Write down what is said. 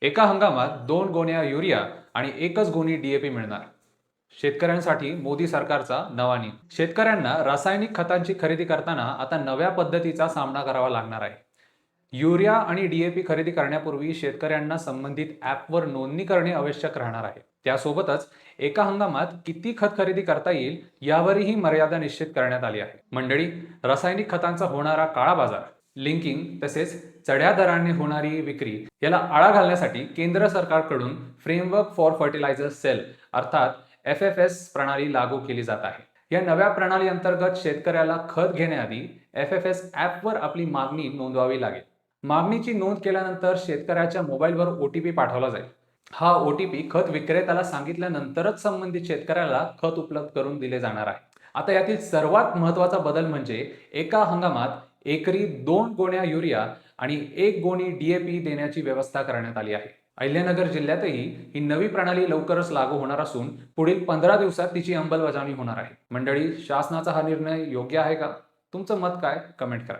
एका हंगामात 2 गोण्या युरिया आणि 1च गोणी डीएपी मिळणार. शेतकऱ्यांसाठी मोदी सरकारचा नवा नियम. शेतकऱ्यांना रासायनिक खतांची खरेदी करताना आता नव्या पद्धतीचा सामना करावा लागणार आहे. युरिया आणि डीएपी खरेदी करण्यापूर्वी शेतकऱ्यांना संबंधित ॲपवर नोंदणी करणे आवश्यक राहणार आहे. त्यासोबतच एका हंगामात किती खत खरेदी करता येईल यावरही मर्यादा निश्चित करण्यात आली आहे. मंडळी, रासायनिक खतांचा होणारा काळा बाजार, लिंकिंग तसेच चढ्या दराने होणारी विक्री याला आळा घालण्यासाठी केंद्र सरकारकडून फ्रेमवर्क फॉर फर्टिलायझर सेल अर्थात FFS प्रणाली लागू केली जात आहे. या नव्या प्रणाली अंतर्गत शेतकऱ्याला खत घेण्याआधी FFS ॲपवर आपली मागणी नोंदवावी लागेल. मागणीची नोंद केल्यानंतर शेतकऱ्याच्या मोबाईलवर OTP पाठवला जाईल. हा OTP खत विक्रेत्याला सांगितल्यानंतरच संबंधित शेतकऱ्याला खत उपलब्ध करून दिले जाणार आहे. आता यातील सर्वात महत्त्वाचा बदल म्हणजे एका हंगामात एकरी 2 गोण्या युरिया आणि 1 गोणी डीएपी देण्याची व्यवस्था करण्यात आली आहे. अहिल्यानगर जिल्ह्यातही ही नवी प्रणाली लवकरच लागू होणार असून पुढील 15 दिवसात तिची अंमलबजावणी होणार आहे. मंडळी, शासनाचा हा निर्णय योग्य आहे का? तुमचं मत काय? कमेंट करा.